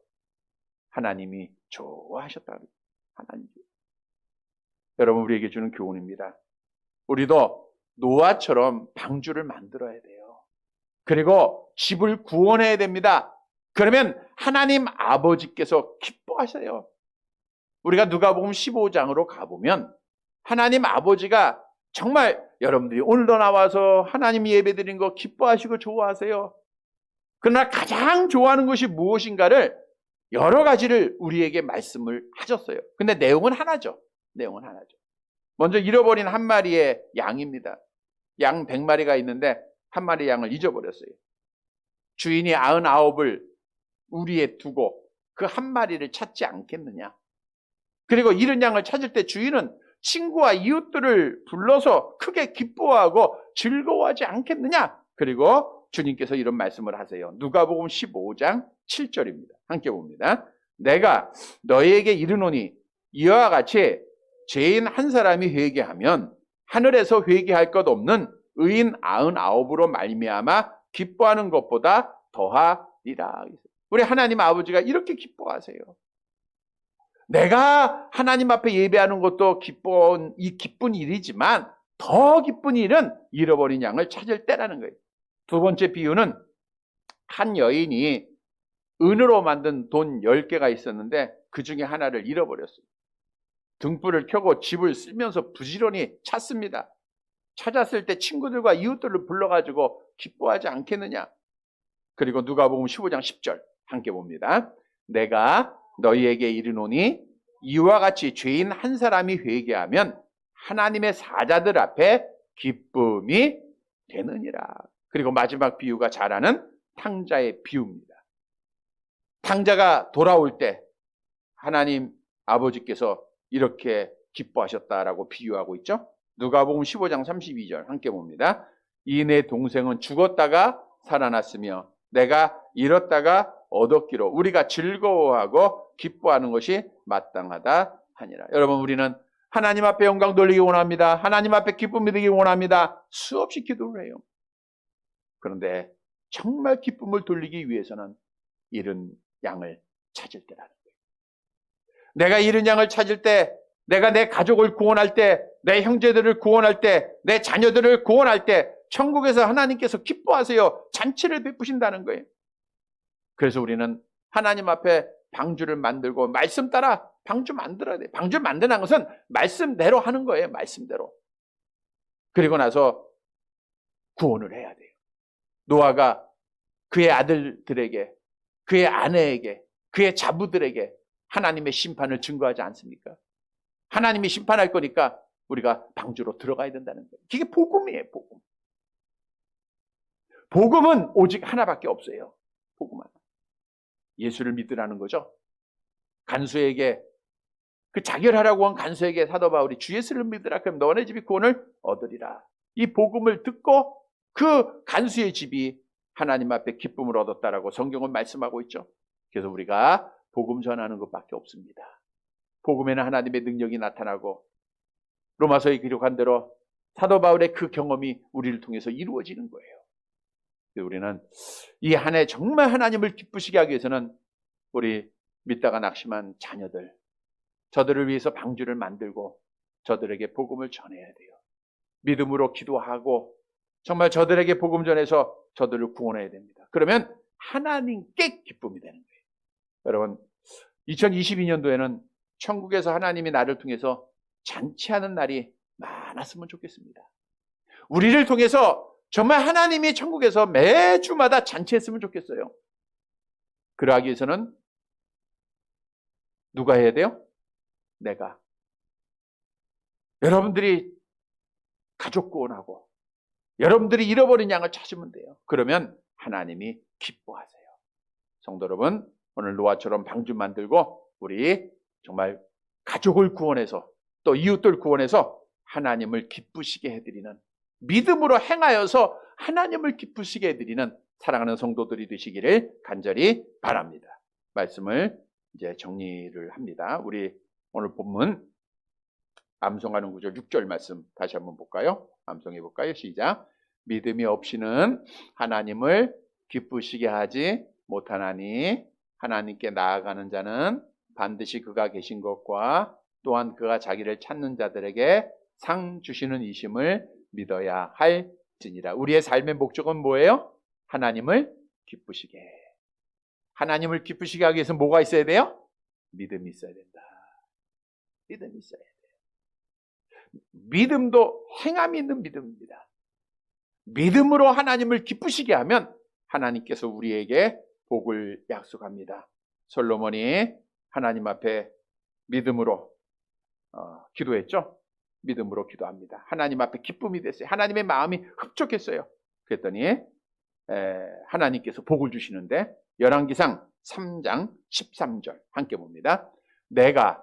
하나님이 좋아하셨다. 하나님. 여러분, 우리에게 주는 교훈입니다. 우리도 노아처럼 방주를 만들어야 돼요. 그리고 집을 구원해야 됩니다. 그러면 하나님 아버지께서 기뻐하셔요. 우리가 누가복음 15장으로 가보면 하나님 아버지가 정말 여러분들이 오늘도 나와서 하나님 예배드린 거 기뻐하시고 좋아하세요. 그러나 가장 좋아하는 것이 무엇인가를 여러 가지를 우리에게 말씀을 하셨어요. 근데 내용은 하나죠. 내용은 하나죠. 먼저 잃어버린 한 마리의 양입니다. 양 100마리가 있는데 한 마리 양을 잊어버렸어요. 주인이 99을 우리에 두고 그 한 마리를 찾지 않겠느냐. 그리고 잃은 양을 찾을 때 주인은 친구와 이웃들을 불러서 크게 기뻐하고 즐거워하지 않겠느냐. 그리고 주님께서 이런 말씀을 하세요. 누가복음 15장 7절입니다. 함께 봅니다. 내가 너희에게 이르노니 이와 같이 죄인 한 사람이 회개하면 하늘에서 회개할 것 없는 의인 99으로 말미암아 기뻐하는 것보다 더하리라. 우리 하나님 아버지가 이렇게 기뻐하세요. 내가 하나님 앞에 예배하는 것도 기쁜 일이지만 더 기쁜 일은 잃어버린 양을 찾을 때라는 거예요. 두 번째 비유는 한 여인이 은으로 만든 돈 10개가 있었는데 그 중에 하나를 잃어버렸어요. 등불을 켜고 집을 쓸면서 부지런히 찾습니다. 찾았을 때 친구들과 이웃들을 불러가지고 기뻐하지 않겠느냐. 그리고 누가복음 15장 10절 함께 봅니다. 내가 너희에게 이르노니 이와 같이 죄인 한 사람이 회개하면 하나님의 사자들 앞에 기쁨이 되느니라. 그리고 마지막 비유가 잘 아는 탕자의 비유입니다. 탕자가 돌아올 때 하나님 아버지께서 이렇게 기뻐하셨다라고 비유하고 있죠. 누가복음 15장 32절 함께 봅니다. 이 내 동생은 죽었다가 살아났으며 내가 잃었다가 얻었기로 우리가 즐거워하고 기뻐하는 것이 마땅하다 하니라. 여러분, 우리는 하나님 앞에 영광 돌리기 원합니다. 하나님 앞에 기쁨이 되기 원합니다. 수없이 기도를 해요. 그런데 정말 기쁨을 돌리기 위해서는 잃은 양을 찾을 때라는 거예요. 내가 잃은 양을 찾을 때, 내가 내 가족을 구원할 때, 내 형제들을 구원할 때, 내 자녀들을 구원할 때 천국에서 하나님께서 기뻐하세요. 잔치를 베푸신다는 거예요. 그래서 우리는 하나님 앞에 방주를 만들고 말씀 따라 방주 만들어야 돼요. 방주 만드는 것은 말씀대로 하는 거예요. 말씀대로. 그리고 나서 구원을 해야 돼요. 노아가 그의 아들들에게, 그의 아내에게, 그의 자부들에게 하나님의 심판을 증거하지 않습니까? 하나님이 심판할 거니까 우리가 방주로 들어가야 된다는 거예요. 이게 복음이에요. 복음. 복음은 오직 하나밖에 없어요. 복음 하나. 예수를 믿으라는 거죠. 간수에게, 그 자결하라고 한 간수에게 사도 바울이 주 예수를 믿으라 그럼 너네 집이 구원을 얻으리라. 이 복음을 듣고 그 간수의 집이 하나님 앞에 기쁨을 얻었다라고 성경은 말씀하고 있죠. 그래서 우리가 복음 전하는 것밖에 없습니다. 복음에는 하나님의 능력이 나타나고 로마서에 기록한 대로 사도 바울의 그 경험이 우리를 통해서 이루어지는 거예요. 우리는 이 한 해 정말 하나님을 기쁘시게 하기 위해서는 우리 믿다가 낙심한 자녀들, 저들을 위해서 방주를 만들고 저들에게 복음을 전해야 돼요. 믿음으로 기도하고 정말 저들에게 복음 전해서 저들을 구원해야 됩니다. 그러면 하나님께 기쁨이 되는 거예요. 여러분, 2022년도에는 천국에서 하나님이 나를 통해서 잔치하는 날이 많았으면 좋겠습니다. 우리를 통해서 정말 하나님이 천국에서 매주마다 잔치했으면 좋겠어요. 그러하기 위해서는 누가 해야 돼요? 내가. 여러분들이 가족 구원하고 여러분들이 잃어버린 양을 찾으면 돼요. 그러면 하나님이 기뻐하세요. 성도 여러분, 오늘 노아처럼 방주 만들고 우리 정말 가족을 구원해서 또 이웃들 구원해서 하나님을 기쁘시게 해드리는, 믿음으로 행하여서 하나님을 기쁘시게 해드리는 사랑하는 성도들이 되시기를 간절히 바랍니다. 말씀을 이제 정리를 합니다. 우리 오늘 본문 암송하는 구절 6절 말씀 다시 한번 볼까요? 암송해 볼까요? 시작. 믿음이 없이는 하나님을 기쁘시게 하지 못하나니 하나님께 나아가는 자는 반드시 그가 계신 것과 또한 그가 자기를 찾는 자들에게 상 주시는 이심을 믿어야 할지니라. 우리의 삶의 목적은 뭐예요? 하나님을 기쁘시게. 하나님을 기쁘시게 하기 위해서 뭐가 있어야 돼요? 믿음이 있어야 된다. 믿음이 있어야 돼요. 믿음도 행함이 있는 믿음입니다. 믿음으로 하나님을 기쁘시게 하면 하나님께서 우리에게 복을 약속합니다. 솔로몬이 하나님 앞에 믿음으로 기도했죠. 믿음으로 기도합니다. 하나님 앞에 기쁨이 됐어요. 하나님의 마음이 흡족했어요. 그랬더니 하나님께서 복을 주시는데 열왕기상 3장 13절 함께 봅니다. 내가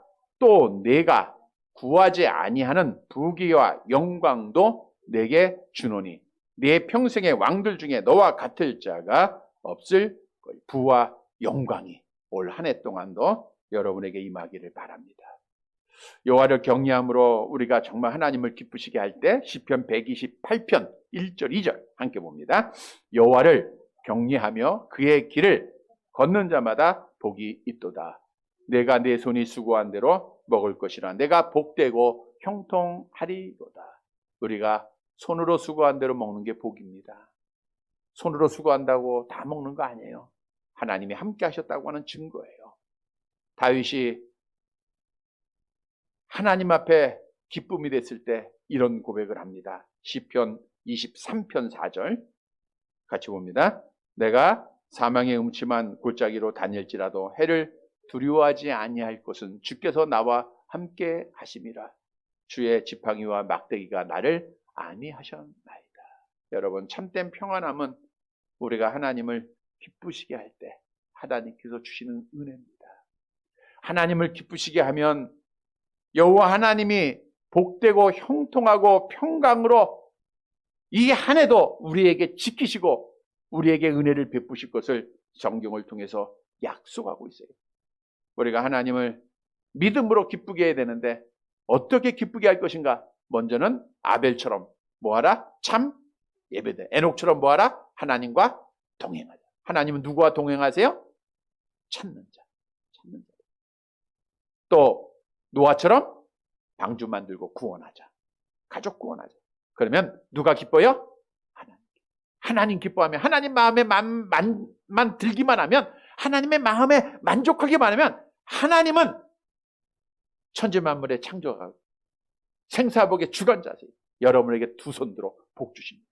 구하지 아니하는 부귀와 영광도 내게 주노니 네 평생의 왕들 중에 너와 같을 자가 없을 거예요. 부와 영광이 올 한 해 동안도 여러분에게 임하기를 바랍니다. 여호와를 경외함으로 우리가 정말 하나님을 기쁘시게 할 때 시편 128편 1절 2절 함께 봅니다. 여호와를 경외하며 그의 길을 걷는 자마다 복이 있도다. 내가 내 손이 수고한 대로 먹을 것이라. 내가 복되고 형통하리로다. 우리가 손으로 수고한 대로 먹는 게 복입니다. 손으로 수고한다고 다 먹는 거 아니에요. 하나님이 함께 하셨다고 하는 증거예요. 다윗이 하나님 앞에 기쁨이 됐을 때 이런 고백을 합니다. 시편 23편 4절 같이 봅니다. 내가 사망의 음침한 골짜기로 다닐지라도 해를 두려워하지 아니할 것은 주께서 나와 함께 하심이라. 주의 지팡이와 막대기가 나를 안위하셨나이다. 여러분, 참된 평안함은 우리가 하나님을 기쁘시게 할 때 하나님께서 주시는 은혜입니다. 하나님을 기쁘시게 하면 여호와 하나님이 복되고 형통하고 평강으로 이 한 해도 우리에게 지키시고 우리에게 은혜를 베푸실 것을 성경을 통해서 약속하고 있어요. 우리가 하나님을 믿음으로 기쁘게 해야 되는데 어떻게 기쁘게 할 것인가? 먼저는 아벨처럼 뭐하라? 참 예배돼. 에녹처럼 뭐하라? 하나님과 동행하자. 하나님은 누구와 동행하세요? 찾는 자. 또 노아처럼 방주 만들고 구원하자. 가족 구원하자. 그러면 누가 기뻐요? 하나님 기뻐하면, 하나님 마음에 만 들기만 하면, 하나님의 마음에 만족하기만 하면 하나님은 천지만물의 창조가 생사복의 주관자세요. 여러분에게 두 손들어 복 주십니다.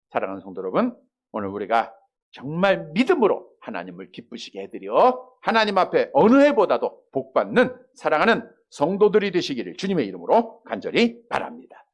사랑하는 성도 여러분, 오늘 우리가 정말 믿음으로 하나님을 기쁘시게 해드려 하나님 앞에 어느 해보다도 복받는 사랑하는 성도들이 되시기를 주님의 이름으로 간절히 바랍니다.